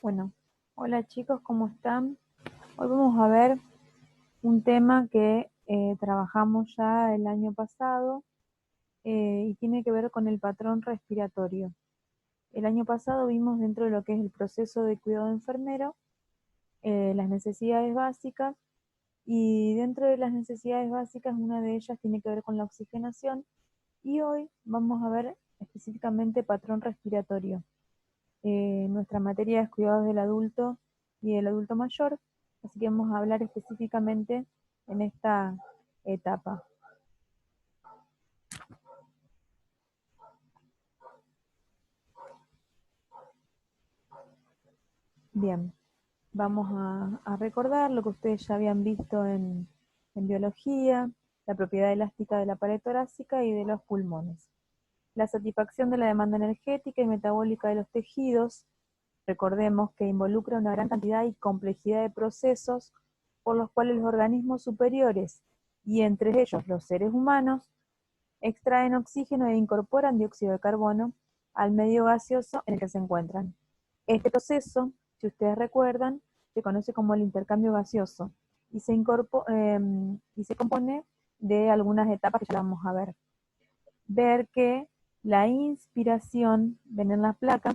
Bueno, hola chicos, ¿cómo están? Hoy vamos a ver un tema que trabajamos ya el año pasado y tiene que ver con el patrón respiratorio. El año pasado vimos dentro de lo que es el proceso de cuidado enfermero, las necesidades básicas, y dentro de las necesidades básicas una de ellas tiene que ver con la oxigenación, y hoy vamos a ver específicamente patrón respiratorio. Nuestra materia es cuidados del adulto y del adulto mayor, así que vamos a hablar específicamente en esta etapa. Bien, vamos a recordar lo que ustedes ya habían visto en biología, la propiedad elástica de la pared torácica y de los pulmones. La satisfacción de la demanda energética y metabólica de los tejidos, recordemos que involucra una gran cantidad y complejidad de procesos por los cuales los organismos superiores, y entre ellos los seres humanos, extraen oxígeno e incorporan dióxido de carbono al medio gaseoso en el que se encuentran. Este proceso, si ustedes recuerdan, se conoce como el intercambio gaseoso y se compone de algunas etapas que ya vamos a ver. Ver que la inspiración, ven en la placa,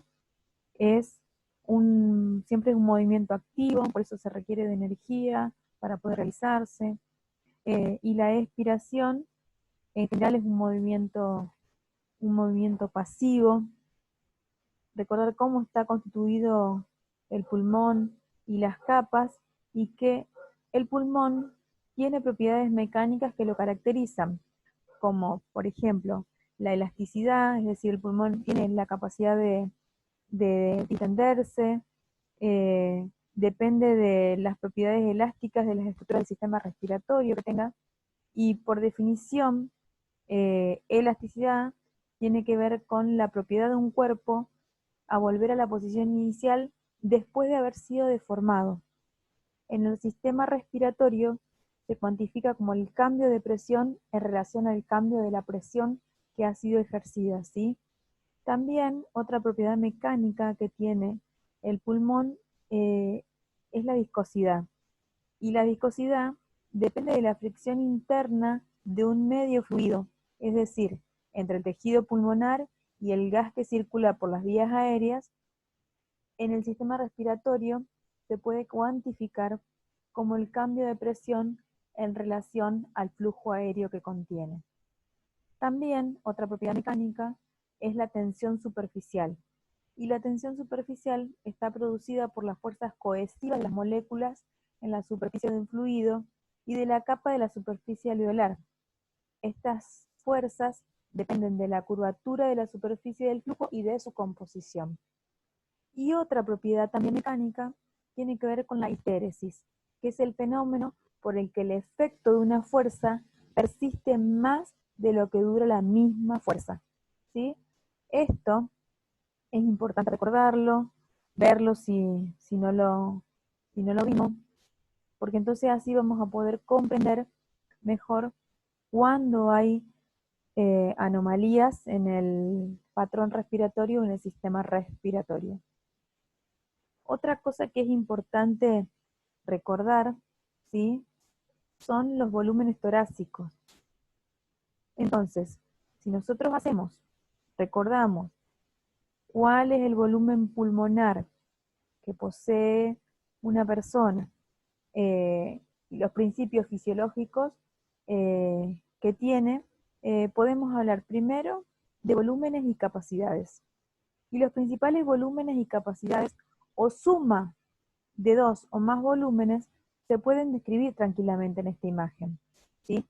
es siempre es un movimiento activo, por eso se requiere de energía para poder realizarse, y la expiración en general es un movimiento pasivo. Recordar cómo está constituido el pulmón y las capas, y que el pulmón tiene propiedades mecánicas que lo caracterizan, como por ejemplo la elasticidad, es decir, el pulmón tiene la capacidad de distenderse, depende de las propiedades elásticas de las estructuras del sistema respiratorio que tenga, y por definición, elasticidad tiene que ver con la propiedad de un cuerpo a volver a la posición inicial después de haber sido deformado. En el sistema respiratorio se cuantifica como el cambio de presión en relación al cambio de la presión que ha sido ejercida, ¿sí? También otra propiedad mecánica que tiene el pulmón es la viscosidad. Y la viscosidad depende de la fricción interna de un medio fluido, es decir, entre el tejido pulmonar y el gas que circula por las vías aéreas. En el sistema respiratorio se puede cuantificar como el cambio de presión en relación al flujo aéreo que contiene. También otra propiedad mecánica es la tensión superficial. Y la tensión superficial está producida por las fuerzas cohesivas de las moléculas en la superficie de un fluido y de la capa de la superficie alveolar. Estas fuerzas dependen de la curvatura de la superficie del flujo y de su composición. Y otra propiedad también mecánica tiene que ver con la histéresis, que es el fenómeno por el que el efecto de una fuerza persiste más de lo que dura la misma fuerza, ¿sí? Esto es importante recordarlo, verlo si no lo vimos, porque entonces así vamos a poder comprender mejor cuando hay anomalías en el patrón respiratorio o en el sistema respiratorio. Otra cosa que es importante recordar, ¿sí?, son los volúmenes torácicos. Entonces, si nosotros recordamos cuál es el volumen pulmonar que posee una persona, y los principios fisiológicos que tiene, podemos hablar primero de volúmenes y capacidades. Y los principales volúmenes y capacidades, o suma de dos o más volúmenes, se pueden describir tranquilamente en esta imagen, ¿sí?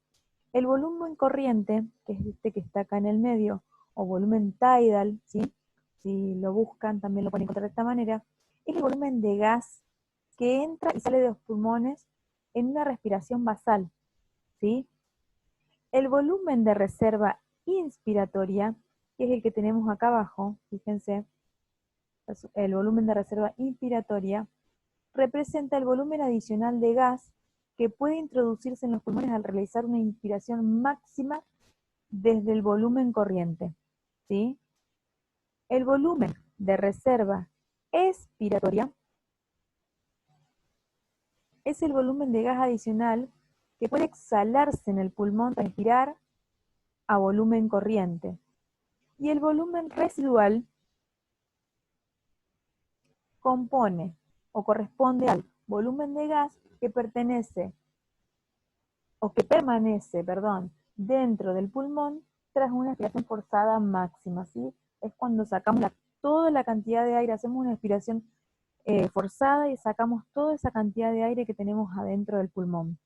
El volumen corriente, que es este que está acá en el medio, o volumen tidal, ¿sí?, si lo buscan también lo pueden encontrar de esta manera, es el volumen de gas que entra y sale de los pulmones en una respiración basal, ¿sí? El volumen de reserva inspiratoria, que es el que tenemos acá abajo, fíjense, el volumen de reserva inspiratoria representa el volumen adicional de gas que puede introducirse en los pulmones al realizar una inspiración máxima desde el volumen corriente, ¿sí? El volumen de reserva expiratoria es el volumen de gas adicional que puede exhalarse en el pulmón tras respirar a volumen corriente. Y el volumen residual compone o corresponde al volumen de gas que pertenece o que permanece, dentro del pulmón tras una expiración forzada máxima, ¿sí? Es cuando sacamos toda la cantidad de aire, hacemos una expiración forzada y sacamos toda esa cantidad de aire que tenemos adentro del pulmón.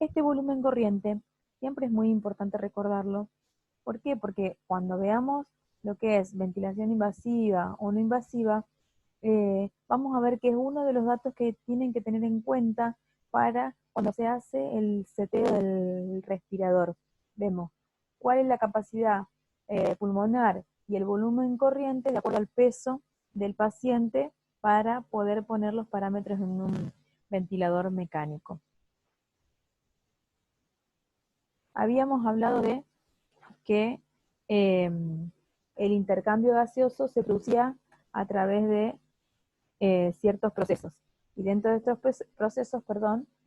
Este volumen corriente siempre es muy importante recordarlo. ¿Por qué? Porque cuando veamos lo que es ventilación invasiva o no invasiva, vamos a ver que es uno de los datos que tienen que tener en cuenta para cuando se hace el seteo del respirador. Vemos cuál es la capacidad pulmonar y el volumen corriente de acuerdo al peso del paciente para poder poner los parámetros en un ventilador mecánico. Habíamos hablado de que el intercambio gaseoso se producía a través de ciertos procesos. Y dentro de estos procesos,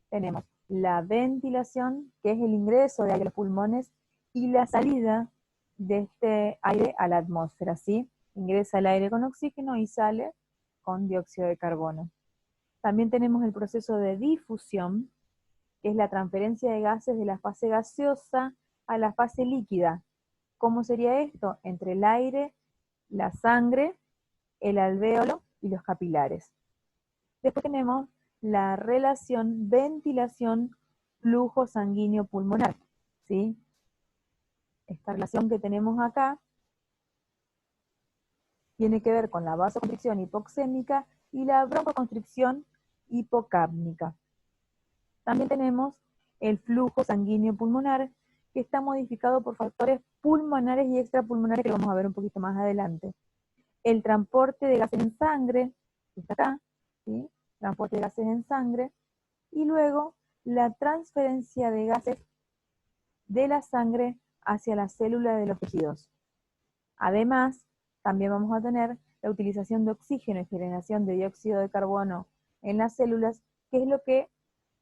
tenemos la ventilación, que es el ingreso de aire a los pulmones, y la salida de este aire a la atmósfera, ¿sí? Ingresa el aire con oxígeno y sale con dióxido de carbono. También tenemos el proceso de difusión, que es la transferencia de gases de la fase gaseosa a la fase líquida. ¿Cómo sería esto? Entre el aire, la sangre, el alvéolo y los capilares. Después tenemos la relación ventilación-flujo sanguíneo pulmonar, ¿sí? Esta relación que tenemos acá tiene que ver con la vasoconstricción hipoxémica y la broncoconstricción hipocápnica. También tenemos el flujo sanguíneo pulmonar, que está modificado por factores pulmonares y extrapulmonares, que lo vamos a ver un poquito más adelante. El transporte de gases en sangre, que está acá, ¿sí? Transporte de gases en sangre, y luego la transferencia de gases de la sangre hacia la célula de los tejidos. Además, también vamos a tener la utilización de oxígeno y generación de dióxido de carbono en las células, que es lo que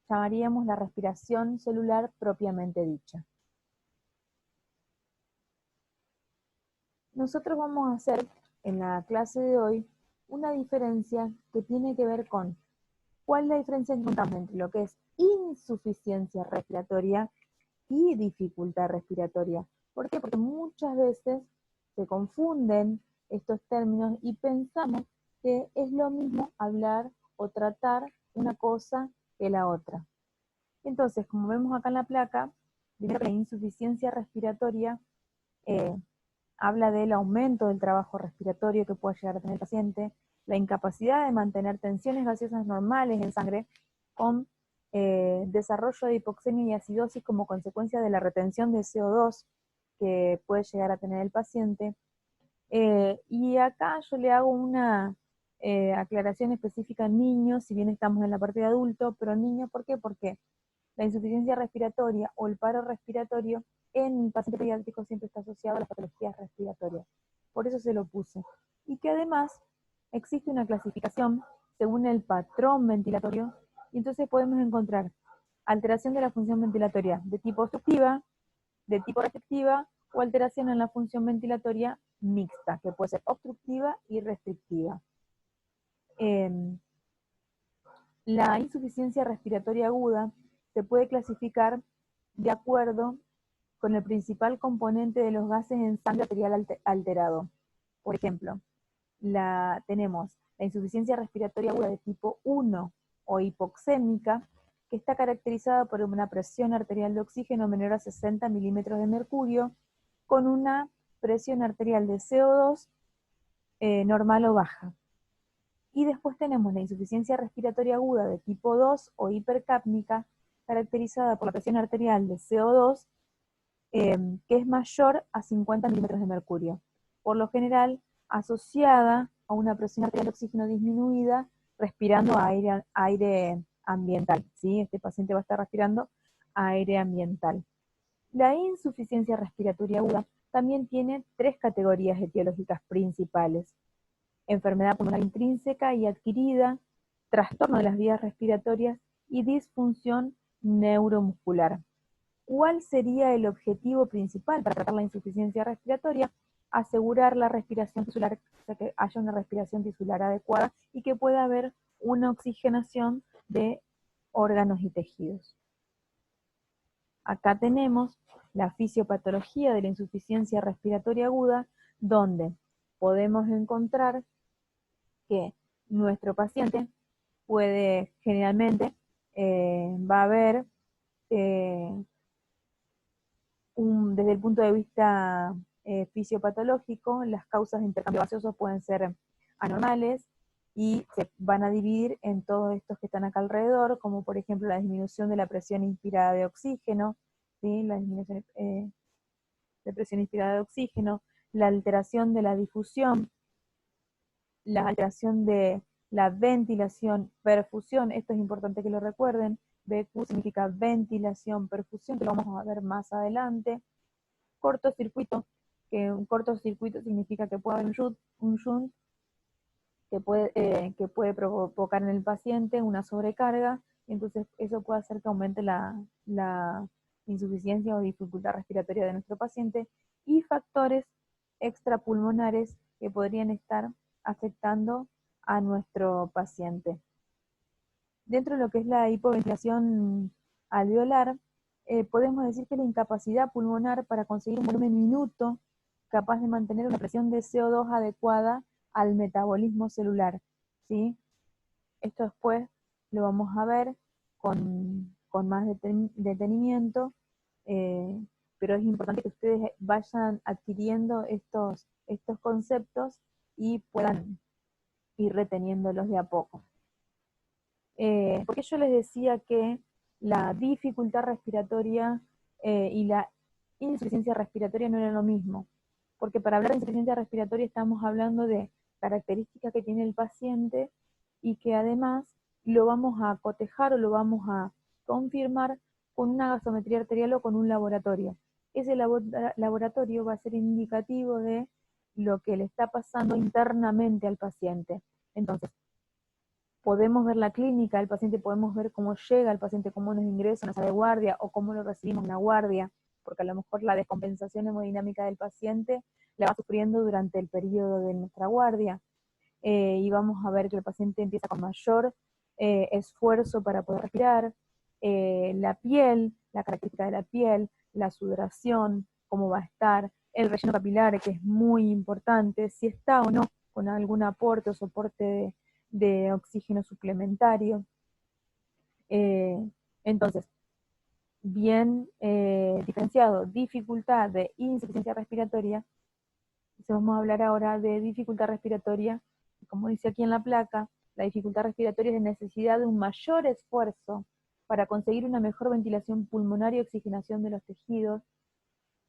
llamaríamos la respiración celular propiamente dicha. Nosotros vamos a hacer en la clase de hoy una diferencia que tiene que ver con cuál es la diferencia que encontramos entre lo que es insuficiencia respiratoria y dificultad respiratoria. ¿Por qué? Porque muchas veces se confunden estos términos y pensamos que es lo mismo hablar o tratar una cosa que la otra. Entonces, como vemos acá en la placa, primero que la insuficiencia respiratoria habla del aumento del trabajo respiratorio que puede llegar a tener el paciente, la incapacidad de mantener tensiones gaseosas normales en sangre con desarrollo de hipoxemia y acidosis como consecuencia de la retención de CO2 que puede llegar a tener el paciente. Y acá yo le hago una aclaración específica en niños, si bien estamos en la parte de adulto, pero en niños, ¿por qué? Porque la insuficiencia respiratoria o el paro respiratorio en el paciente pediátrico siempre está asociado a las patologías respiratorias. Por eso se lo puse. Y que además existe una clasificación según el patrón ventilatorio, y entonces podemos encontrar alteración de la función ventilatoria de tipo obstructiva, de tipo restrictiva, o alteración en la función ventilatoria mixta, que puede ser obstructiva y restrictiva. La insuficiencia respiratoria aguda se puede clasificar de acuerdo con el principal componente de los gases en sangre arterial alterado. Por ejemplo, tenemos la insuficiencia respiratoria aguda de tipo 1 o hipoxémica, que está caracterizada por una presión arterial de oxígeno menor a 60 milímetros de mercurio, con una presión arterial de CO2 normal o baja. Y después tenemos la insuficiencia respiratoria aguda de tipo 2 o hipercápnica, caracterizada por la presión arterial de CO2 que es mayor a 50 milímetros de mercurio, por lo general asociada a una presión arterial de oxígeno disminuida, respirando aire ambiental, ¿sí? Este paciente va a estar respirando aire ambiental. La insuficiencia respiratoria aguda también tiene 3 categorías etiológicas principales: enfermedad pulmonar intrínseca y adquirida, trastorno de las vías respiratorias y disfunción neuromuscular. ¿Cuál sería el objetivo principal para tratar la insuficiencia respiratoria? Asegurar la respiración tisular, o sea, que haya una respiración tisular adecuada y que pueda haber una oxigenación de órganos y tejidos. Acá tenemos la fisiopatología de la insuficiencia respiratoria aguda, donde podemos encontrar que nuestro paciente puede generalmente va a haber desde el punto de vista fisiopatológico, las causas de intercambio gaseoso pueden ser anormales y se van a dividir en todos estos que están acá alrededor, como por ejemplo la disminución de la presión inspirada de oxígeno, ¿sí? La disminución de presión inspirada de oxígeno, la alteración de la difusión, la alteración de la ventilación, perfusión, esto es importante que lo recuerden, BQ significa ventilación, perfusión, que lo vamos a ver más adelante. Cortocircuito, que un cortocircuito significa que puede haber un shunt que puede provocar en el paciente una sobrecarga, y entonces eso puede hacer que aumente la insuficiencia o dificultad respiratoria de nuestro paciente, y factores extrapulmonares que podrían estar afectando a nuestro paciente. Dentro de lo que es la hipoventilación alveolar, podemos decir que la incapacidad pulmonar para conseguir un volumen minuto capaz de mantener una presión de CO2 adecuada al metabolismo celular, ¿sí? Esto después lo vamos a ver con más detenimiento, pero es importante que ustedes vayan adquiriendo estos conceptos y puedan ir reteniéndolos de a poco. Porque yo les decía que la dificultad respiratoria y la insuficiencia respiratoria no eran lo mismo, porque para hablar de insuficiencia respiratoria estamos hablando de características que tiene el paciente y que además lo vamos a cotejar o lo vamos a confirmar con una gasometría arterial o con un laboratorio. Ese laboratorio va a ser indicativo de lo que le está pasando internamente al paciente. Entonces, podemos ver la clínica del paciente, podemos ver cómo llega el paciente, cómo nos ingresa en la sala de guardia o cómo lo recibimos en la guardia, porque a lo mejor la descompensación hemodinámica del paciente la va sufriendo durante el periodo de nuestra guardia, y vamos a ver que el paciente empieza con mayor esfuerzo para poder respirar, la piel, la característica de la piel, la sudoración, cómo va a estar, el relleno capilar, que es muy importante, si está o no con algún aporte o soporte de oxígeno suplementario. Entonces, bien diferenciado, dificultad de insuficiencia respiratoria. Vamos a hablar ahora de dificultad respiratoria. Como dice aquí en la placa, la dificultad respiratoria es de necesidad de un mayor esfuerzo para conseguir una mejor ventilación pulmonar y oxigenación de los tejidos.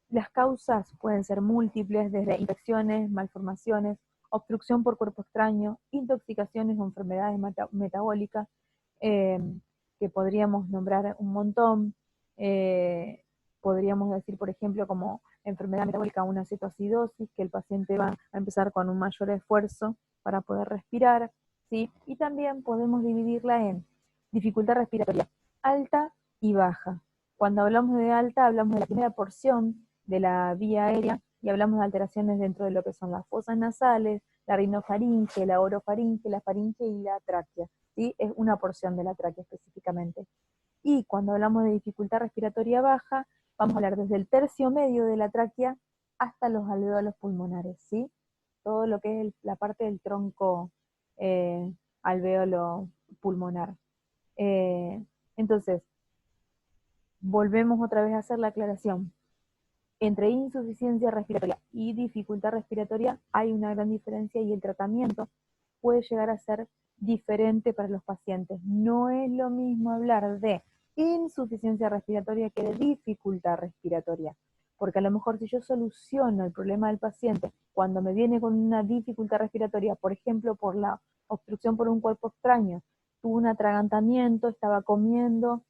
Las causas pueden ser múltiples, desde infecciones, malformaciones, obstrucción por cuerpo extraño, intoxicaciones o enfermedades metabólicas, que podríamos nombrar un montón. Podríamos decir, por ejemplo, como enfermedad metabólica, una cetoacidosis, que el paciente va a empezar con un mayor esfuerzo para poder respirar, ¿sí? Y también podemos dividirla en dificultad respiratoria alta y baja. Cuando hablamos de alta, hablamos de la primera porción de la vía aérea y hablamos de alteraciones dentro de lo que son las fosas nasales, la rinofaringe, la orofaringe, la faringe y la tráquea, ¿sí? Es una porción de la tráquea específicamente. Y cuando hablamos de dificultad respiratoria baja, vamos a hablar desde el tercio medio de la tráquea hasta los alvéolos pulmonares, ¿sí? Todo lo que es la parte del tronco alvéolo pulmonar. Entonces, volvemos otra vez a hacer la aclaración. Entre insuficiencia respiratoria y dificultad respiratoria hay una gran diferencia y el tratamiento puede llegar a ser diferente para los pacientes. No es lo mismo hablar de insuficiencia respiratoria que de dificultad respiratoria, porque a lo mejor si yo soluciono el problema del paciente cuando me viene con una dificultad respiratoria, por ejemplo por la obstrucción por un cuerpo extraño, tuvo un atragantamiento, estaba comiendo,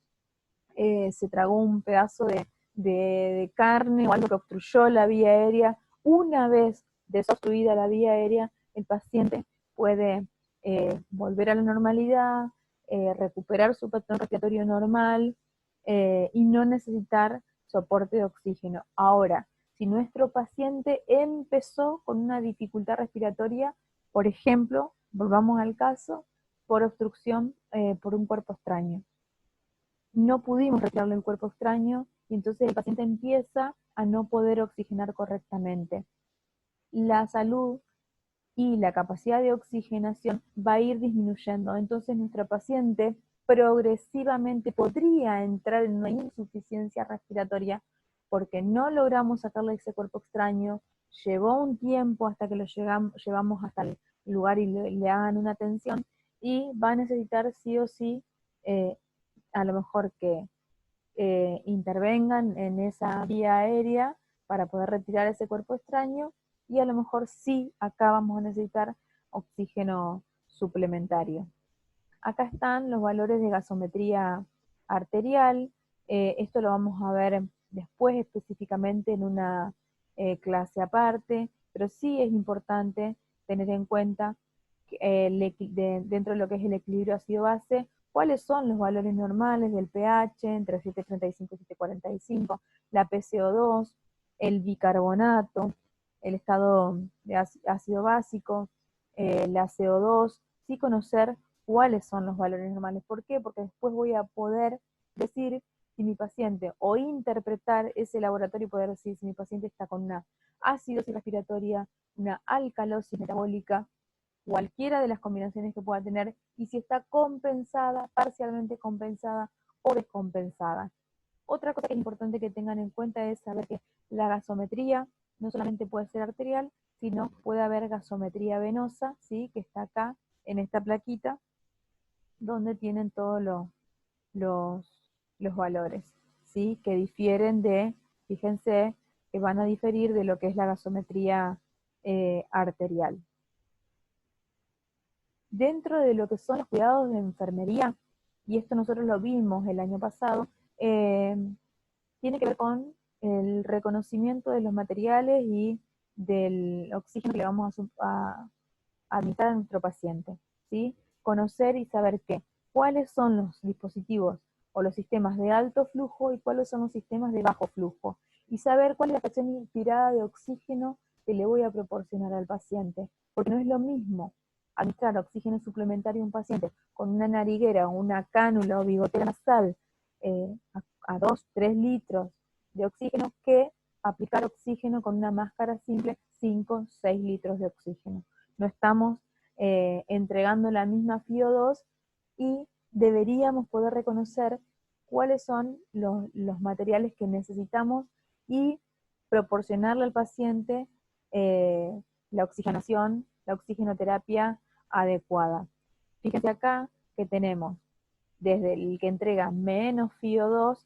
se tragó un pedazo de carne o algo que obstruyó la vía aérea. Una vez desobstruida la vía aérea, el paciente puede volver a la normalidad, recuperar su patrón respiratorio normal y no necesitar soporte de oxígeno. Ahora, si nuestro paciente empezó con una dificultad respiratoria, por ejemplo, volvamos al caso, por obstrucción por un cuerpo extraño. No pudimos retirarle el cuerpo extraño y entonces el paciente empieza a no poder oxigenar correctamente. La salud y la capacidad de oxigenación va a ir disminuyendo. Entonces nuestra paciente progresivamente podría entrar en una insuficiencia respiratoria porque no logramos sacarle ese cuerpo extraño, llevó un tiempo hasta que lo llevamos hasta el lugar y le hagan una atención y va a necesitar sí o sí a lo mejor que intervengan en esa vía aérea para poder retirar ese cuerpo extraño y a lo mejor sí acá vamos a necesitar oxígeno suplementario. Acá están los valores de gasometría arterial, esto lo vamos a ver después específicamente en una clase aparte, pero sí es importante tener en cuenta que, dentro de lo que es el equilibrio ácido-base, cuáles son los valores normales del pH entre 7,35 y 7,45, la PCO2, el bicarbonato, el estado de ácido básico, la CO2, sí conocer cuáles son los valores normales. ¿Por qué? Porque después voy a poder decir si mi paciente, o interpretar ese laboratorio y poder decir si mi paciente está con una acidosis respiratoria, una alcalosis metabólica, cualquiera de las combinaciones que pueda tener, y si está compensada, parcialmente compensada o descompensada. Otra cosa que es importante que tengan en cuenta es saber que la gasometría no solamente puede ser arterial, sino puede haber gasometría venosa, ¿sí? Que está acá en esta plaquita, donde tienen todos los valores, ¿sí? Que difieren de, fíjense, que van a diferir de lo que es la gasometría arterial. Dentro de lo que son los cuidados de enfermería, y esto nosotros lo vimos el año pasado, tiene que ver con el reconocimiento de los materiales y del oxígeno que le vamos a administrar a nuestro paciente, ¿sí? Conocer y saber cuáles son los dispositivos o los sistemas de alto flujo y cuáles son los sistemas de bajo flujo, y saber cuál es la fracción inspirada de oxígeno que le voy a proporcionar al paciente, porque no es lo mismo administrar oxígeno suplementario a un paciente con una nariguera o una cánula o bigotera nasal a 2, 3 litros de oxígeno que aplicar oxígeno con una máscara simple 5, 6 litros de oxígeno. No estamos entregando la misma FiO2 y deberíamos poder reconocer cuáles son los materiales que necesitamos y proporcionarle al paciente la oxigenación, la oxigenoterapia adecuada. Fíjense acá que tenemos desde el que entrega menos FiO2,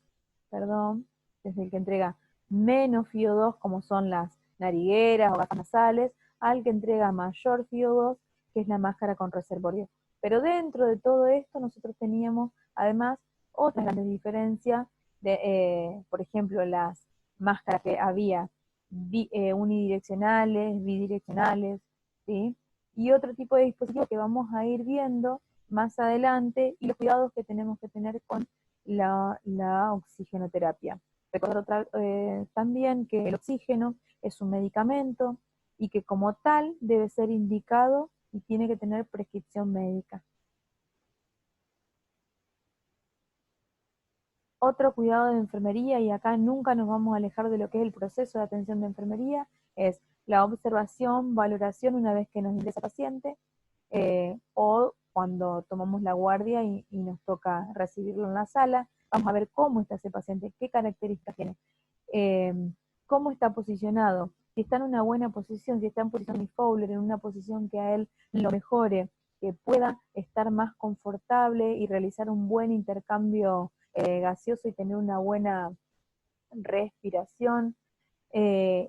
desde el que entrega menos FiO2, como son las narigueras o gafas nasales, al que entrega mayor FiO2, que es la máscara con reservorio. Pero dentro de todo esto nosotros teníamos además otras grandes diferencias, por ejemplo, las máscaras que había unidireccionales, bidireccionales, ¿sí? Y otro tipo de dispositivos que vamos a ir viendo más adelante, y los cuidados que tenemos que tener con la oxigenoterapia. Recordar también que el oxígeno es un medicamento y que como tal debe ser indicado y tiene que tener prescripción médica. Otro cuidado de enfermería, y acá nunca nos vamos a alejar de lo que es el proceso de atención de enfermería, es la observación, valoración una vez que nos ingresa paciente, o cuando tomamos la guardia y nos toca recibirlo en la sala. Vamos a ver cómo está ese paciente, qué características tiene, cómo está posicionado, si está en una buena posición, si está en posición de Fowler, en una posición que a él lo mejore, que pueda estar más confortable y realizar un buen intercambio gaseoso y tener una buena respiración.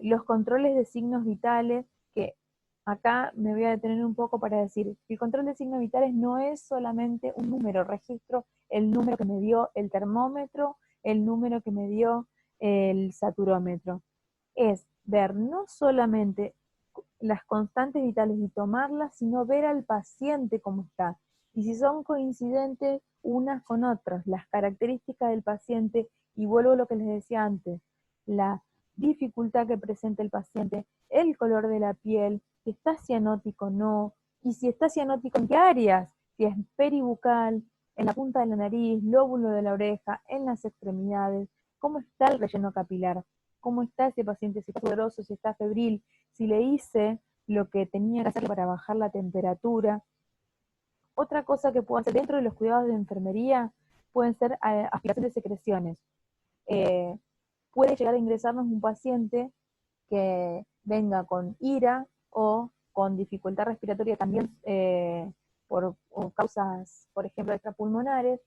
Los controles de signos vitales, que acá me voy a detener un poco para decir, el control de signos vitales no es solamente un número, registro el número que me dio el termómetro, el número que me dio el saturómetro. Es ver no solamente las constantes vitales y tomarlas, sino ver al paciente cómo está. y si son coincidentes unas con otras, las características del paciente, y vuelvo a lo que les decía antes, la dificultad que presenta el paciente, el color de la piel, si está cianótico o no, y si está cianótico en qué áreas, si es peribucal, en la punta de la nariz, lóbulo de la oreja, en las extremidades, cómo está el relleno capilar, cómo está ese paciente, si está sudoroso, si está febril, si le hice lo que tenía que hacer para bajar la temperatura. Otra cosa que puedo hacer dentro de los cuidados de enfermería pueden ser aspiración de secreciones. Eh, Puede llegar a ingresarnos un paciente que venga con ira o con dificultad respiratoria también por causas, por ejemplo, extrapulmonares,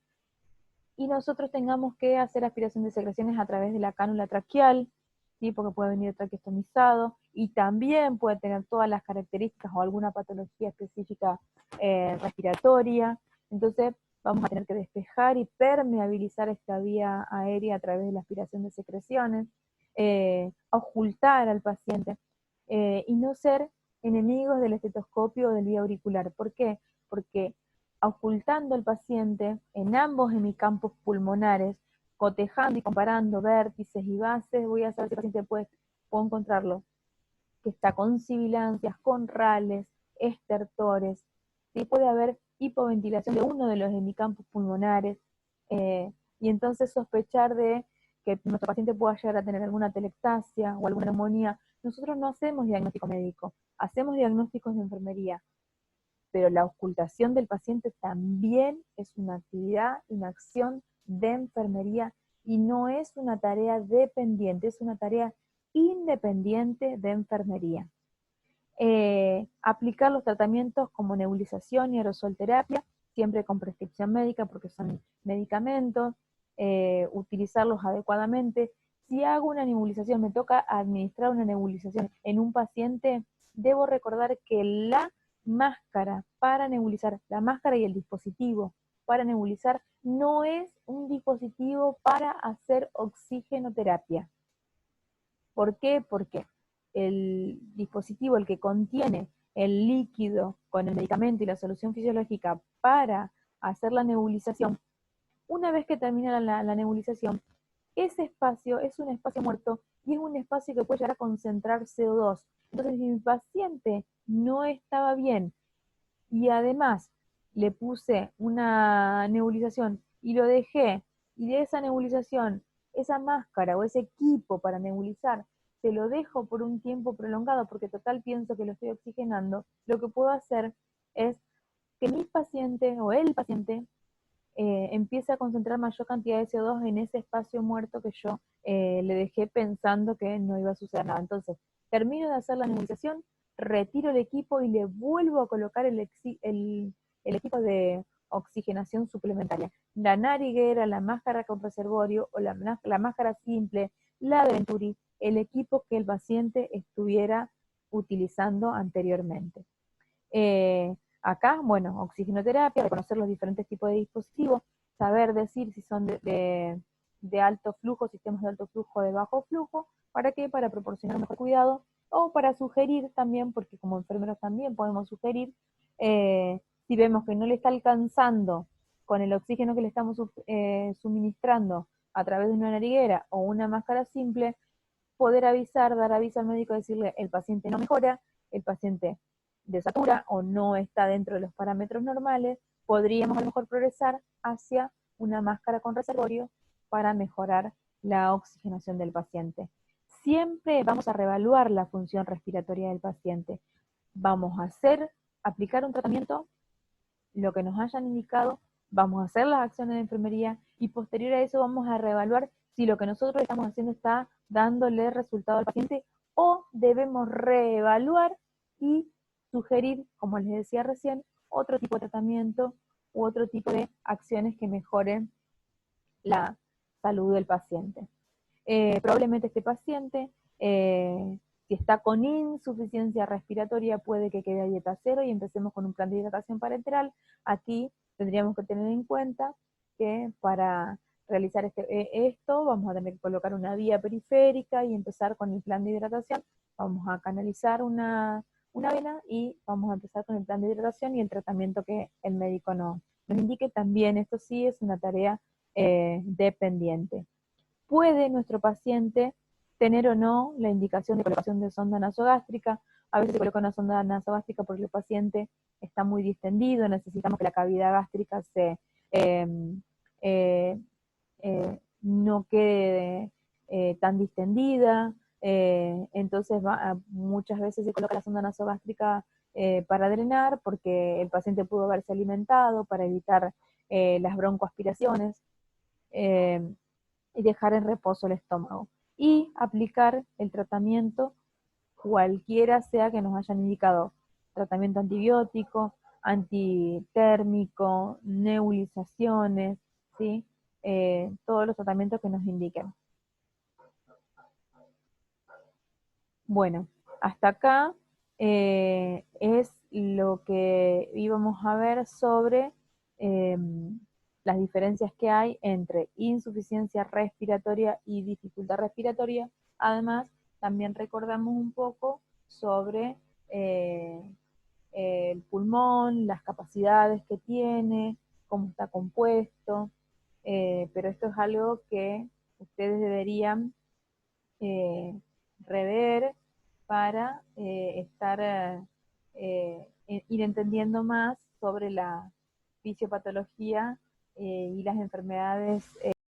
y nosotros tengamos que hacer aspiración de secreciones a través de la cánula traqueal, ¿sí? Porque puede venir traqueostomizado y también puede tener todas las características o alguna patología específica respiratoria. Entonces vamos a tener que despejar y permeabilizar esta vía aérea a través de la aspiración de secreciones, ocultar al paciente y no ser enemigos del estetoscopio o del vía auricular. ¿Por qué? Porque ocultando al paciente en ambos hemicampos pulmonares, cotejando y comparando vértices y bases, voy a saber si el paciente puedo encontrarlo, que está con sibilancias, con rales, estertores, ¿sí? Puede haber hipoventilación de uno de los hemicampos pulmonares, y entonces sospechar de que nuestro paciente pueda llegar a tener alguna telectasia o alguna neumonía. Nosotros no hacemos diagnóstico médico, hacemos diagnósticos de enfermería, pero la ocultación del paciente también es una actividad, una acción de enfermería y no es una tarea dependiente, es una tarea independiente de enfermería. Aplicar los tratamientos como nebulización y aerosolterapia, siempre con prescripción médica porque son medicamentos, utilizarlos adecuadamente. Si hago una nebulización, me toca administrar una nebulización en un paciente, debo recordar que la máscara para nebulizar, la máscara y el dispositivo para nebulizar no es un dispositivo para hacer oxigenoterapia. ¿Por qué? Porque el dispositivo, el que contiene el líquido con el medicamento y la solución fisiológica para hacer la nebulización, una vez que termina la nebulización, ese espacio es un espacio muerto y es un espacio que puede llegar a concentrar CO2. Entonces, si mi paciente no estaba bien y además le puse una nebulización y lo dejé, y de esa nebulización, esa máscara o ese equipo para nebulizar, se lo dejo por un tiempo prolongado, porque total pienso que lo estoy oxigenando, lo que puedo hacer es que mi paciente o el paciente empiece a concentrar mayor cantidad de CO2 en ese espacio muerto que yo le dejé pensando que no iba a suceder nada. Entonces, termino de hacer la nebulización, retiro el equipo y le vuelvo a colocar el equipo de oxigenación suplementaria. La nariguera, la máscara con reservorio o la máscara simple, la de Venturi, el equipo que el paciente estuviera utilizando anteriormente. Acá, bueno, oxigenoterapia, reconocer los diferentes tipos de dispositivos, saber decir si son de alto flujo, sistemas de alto flujo o de bajo flujo, ¿para qué? Para proporcionar mejor cuidado o para sugerir también, porque como enfermeros también podemos sugerir, si vemos que no le está alcanzando con el oxígeno que le estamos suministrando a través de una nariguera o una máscara simple, poder avisar, dar aviso al médico, decirle el paciente no mejora, el paciente desatura o no está dentro de los parámetros normales, podríamos a lo mejor progresar hacia una máscara con reservorio para mejorar la oxigenación del paciente. Siempre vamos a reevaluar la función respiratoria del paciente. Vamos a aplicar un tratamiento, lo que nos hayan indicado, vamos a hacer las acciones de enfermería y posterior a eso vamos a reevaluar si lo que nosotros estamos haciendo está dándole resultado al paciente o debemos reevaluar y sugerir, como les decía recién, otro tipo de tratamiento u otro tipo de acciones que mejoren la salud del paciente. Probablemente este paciente, si está con insuficiencia respiratoria, puede que quede a dieta cero y empecemos con un plan de hidratación parenteral. Aquí tendríamos que tener en cuenta que para realizar esto vamos a tener que colocar una vía periférica y empezar con el plan de hidratación. Vamos a canalizar una vena y vamos a empezar con el plan de hidratación y el tratamiento que el médico nos indique. También esto sí es una tarea dependiente. Puede nuestro paciente tener o no la indicación de colocación de sonda nasogástrica. A veces se coloca una sonda nasogástrica porque el paciente está muy distendido, necesitamos que la cavidad gástrica eh, eh, no quede tan distendida, entonces muchas veces se coloca la sonda nasogástrica para drenar, porque el paciente pudo haberse alimentado, para evitar las broncoaspiraciones, eh, y dejar en reposo el estómago. Y aplicar el tratamiento cualquiera sea que nos hayan indicado: tratamiento antibiótico, antitérmico, nebulizaciones, ¿sí? Todos los tratamientos que nos indiquen. Bueno, hasta acá es lo que íbamos a ver sobre eh, las diferencias que hay entre insuficiencia respiratoria y dificultad respiratoria. Además, también recordamos un poco sobre eh, el pulmón, las capacidades que tiene, cómo está compuesto, pero esto es algo que ustedes deberían eh, rever para ir entendiendo más sobre la fisiopatología y las enfermedades